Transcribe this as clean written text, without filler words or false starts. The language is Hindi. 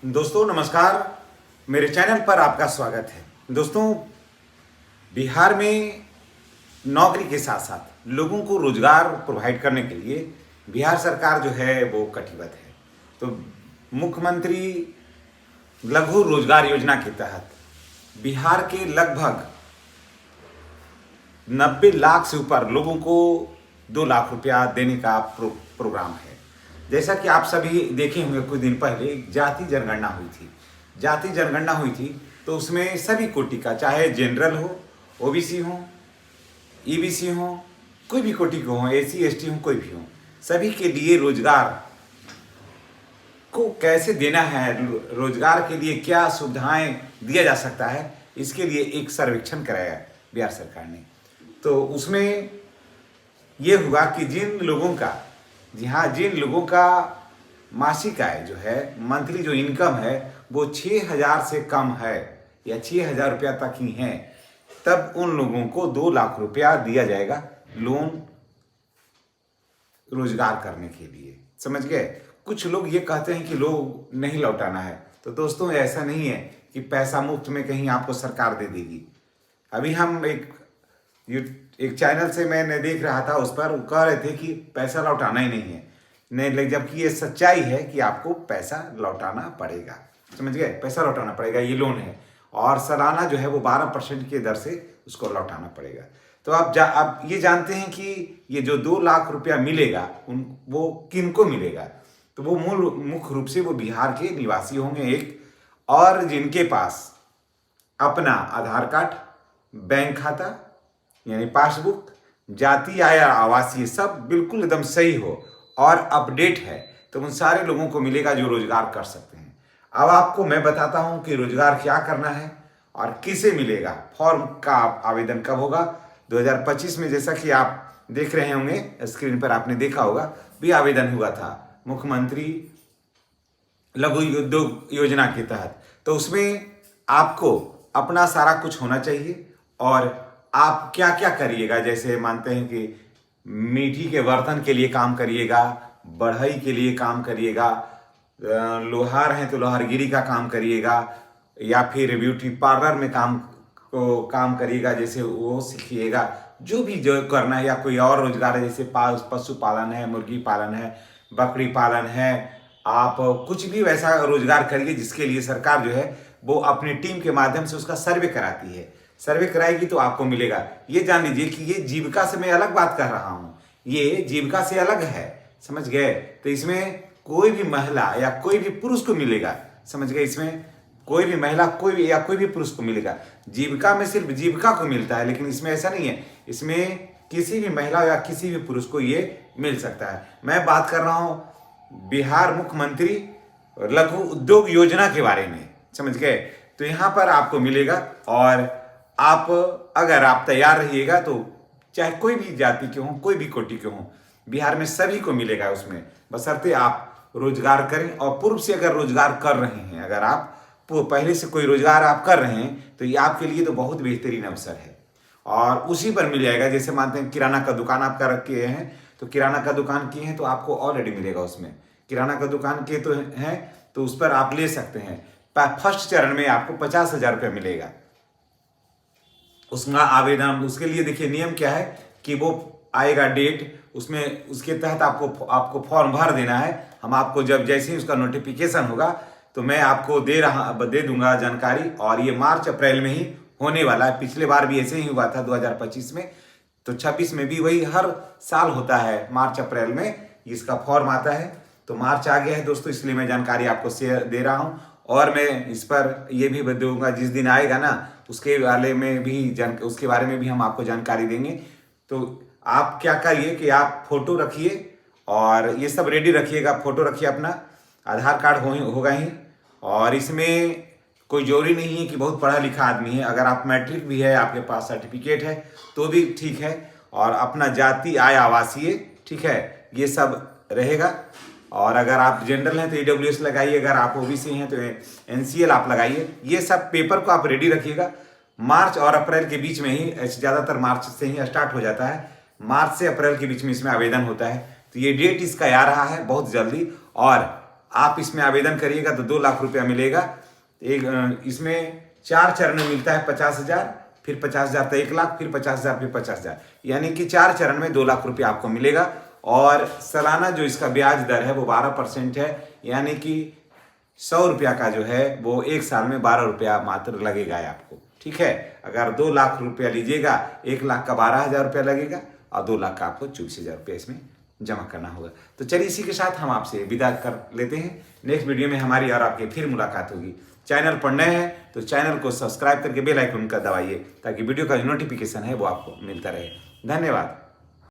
दोस्तों नमस्कार। मेरे चैनल पर आपका स्वागत है। दोस्तों, बिहार में नौकरी के साथ साथ लोगों को रोजगार प्रोवाइड करने के लिए बिहार सरकार जो है वो कटिबद्ध है। तो मुख्यमंत्री लघु रोजगार योजना के तहत बिहार के लगभग 90 लाख से ऊपर लोगों को 2 लाख रुपया देने का प्रोग्राम है। जैसा कि आप सभी देखे होंगे, कुछ दिन पहले एक जाति जनगणना हुई थी। जाति जनगणना हुई थी तो उसमें सभी कोटि का, चाहे जनरल हो, ओबीसी हो, ईबीसी हो, कोई भी कोटि को हो, एससी एसटी हो, कोई भी हो, सभी के लिए रोजगार को कैसे देना है, रोजगार के लिए क्या सुविधाएं दिया जा सकता है, इसके लिए एक सर्वेक्षण कराया बिहार सरकार ने। तो उसमें यह हुआ कि जिन लोगों का मासिक आय जो है, मंथली जो इनकम है वो 6,000 से कम है या 6,000 रुपया तक ही है, तब उन लोगों को 2 लाख रुपया दिया जाएगा लोन रोजगार करने के लिए। समझ गए? कुछ लोग ये कहते हैं कि लोग नहीं लौटाना है। तो दोस्तों, ऐसा नहीं है कि पैसा मुफ्त में कहीं आपको सरकार दे देगी। अभी हम एक चैनल से मैंने देख रहा था, उस पर कह रहे थे कि पैसा लौटाना ही नहीं है, नहीं, जबकि ये सच्चाई है कि आपको पैसा लौटाना पड़ेगा। समझ गए? पैसा लौटाना पड़ेगा। ये लोन है और सालाना जो है वो 12% की दर से उसको लौटाना पड़ेगा। तो आप ये जानते हैं कि ये जो 2 लाख रुपया मिलेगा वो किनको मिलेगा? तो वो मुख्य रूप से वो बिहार के निवासी होंगे एक, और जिनके पास अपना आधार कार्ड, बैंक खाता यानी पासबुक, जाति आय आवासीय सब बिल्कुल एकदम सही हो और अपडेट है, तो उन सारे लोगों को मिलेगा जो रोजगार कर सकते हैं। अब आपको मैं बताता हूं कि रोजगार क्या करना है और किसे मिलेगा। फॉर्म का आवेदन कब होगा? 2025 में, जैसा कि आप देख रहे होंगे स्क्रीन पर, आपने देखा होगा भी आवेदन हुआ था मुख्यमंत्री लघु उद्योग योजना के तहत। तो उसमें आपको अपना सारा कुछ होना चाहिए और आप क्या क्या करिएगा। जैसे मानते हैं कि मीठी के बर्तन के लिए काम करिएगा, बढ़ई के लिए काम करिएगा, लोहार हैं तो लोहारगिरी का काम करिएगा, या फिर ब्यूटी पार्लर में काम करिएगा, जैसे वो सीखिएगा। जो भी जो करना है, या कोई और रोजगार है, जैसे पशुपालन है, मुर्गी पालन है, बकरी पालन है, आप कुछ भी वैसा रोजगार करिए जिसके लिए सरकार जो है वो अपनी टीम के माध्यम से उसका सर्वे कराती है। सर्वे कराएगी तो आपको मिलेगा। ये जान लीजिए कि ये जीविका से मैं अलग बात कर रहा हूं, ये जीविका से अलग है। समझ गए? तो इसमें कोई भी महिला या कोई भी पुरुष को मिलेगा। समझ गए? इसमें कोई भी महिला कोई भी पुरुष को मिलेगा। जीविका में सिर्फ जीविका को मिलता है, लेकिन इसमें ऐसा नहीं है। इसमें किसी भी महिला या किसी भी पुरुष को ये मिल सकता है। मैं बात कर रहा हूं बिहार मुख्यमंत्री लघु उद्योग योजना के बारे में। समझ गए? तो यहां पर आपको मिलेगा, और आप अगर आप तैयार रहिएगा तो चाहे कोई भी जाति के हों, कोई भी कोटि के हों, बिहार में सभी को मिलेगा उसमें, बशर्ते आप रोजगार करें। और पूर्व से अगर रोजगार कर रहे हैं, अगर आप पहले से कोई रोजगार आप कर रहे हैं, तो ये आपके लिए तो बहुत बेहतरीन अवसर है और उसी पर मिल जाएगा। जैसे मानते हैं किराना का दुकान आपका रखे हैं, तो किराना का दुकान किए हैं तो आपको ऑलरेडी मिलेगा उसमें। किराना का दुकान के तो हैं तो उस पर आप ले सकते हैं। फर्स्ट चरण में आपको 50,000 रुपया मिलेगा। उसका आवेदन, उसके लिए देखिए नियम क्या है कि वो आएगा डेट, उसमें उसके तहत आपको फॉर्म भर देना है। हम आपको जब जैसे ही उसका नोटिफिकेशन होगा तो मैं आपको दे दूंगा जानकारी। और ये मार्च अप्रैल में ही होने वाला है। पिछले बार भी ऐसे ही हुआ था 2025 में, तो 26 में भी वही हर साल होता है, मार्च अप्रैल में इसका फॉर्म आता है। तो मार्च आ गया है दोस्तों, इसलिए मैं जानकारी आपको शेयर दे रहा हूँ। और मैं इस पर ये भी दूंगा, जिस दिन आएगा ना उसके बारे में भी हम आपको जानकारी देंगे। तो आप क्या करिए कि आप फोटो रखिए और ये सब रेडी रखिएगा। फोटो रखिए, अपना आधार कार्ड होगा ही, और इसमें कोई जरूरी नहीं है कि बहुत पढ़ा लिखा आदमी है। अगर आप मैट्रिक भी है, आपके पास सर्टिफिकेट है तो भी ठीक है, और अपना जाति आय आवासीय, ठीक है, ये सब रहेगा। और अगर आप जनरल हैं तो ईडब्ल्यूएस लगाइए, अगर आप ओबीसी हैं तो एनसीएल आप लगाइए। ये सब पेपर को आप रेडी रखिएगा। मार्च और अप्रैल के बीच में ही, ज़्यादातर मार्च से ही स्टार्ट हो जाता है, मार्च से अप्रैल के बीच में इसमें आवेदन होता है। तो ये डेट इसका आ रहा है बहुत जल्दी। और आप इसमें आवेदन करिएगा तो 2 लाख रुपया मिलेगा। एक इसमें 4 चरण में मिलता है 50,000, फिर 50,000 तो 1 लाख, फिर 50,000, फिर 50,000, यानी कि 4 चरण में 2 लाख रुपया आपको मिलेगा। और सालाना जो इसका ब्याज दर है वो 12% है, यानी कि 100 रुपया का जो है वो 1 साल में 12 रुपया मात्र लगेगा आपको। ठीक है, अगर 2 लाख रुपया लीजिएगा 1 लाख का 12,000 रुपया लगेगा और 2 लाख का आपको 24,000 रुपया इसमें जमा करना होगा। तो चलिए इसी के साथ हम आपसे विदा कर लेते हैं। नेक्स्ट वीडियो में हमारी और आपकी फिर मुलाकात होगी। चैनल पर नए हैं तो चैनल को सब्सक्राइब करके बेल आइकन का दबाइए ताकि वीडियो का जो नोटिफिकेशन है वो आपको मिलता रहे। धन्यवाद।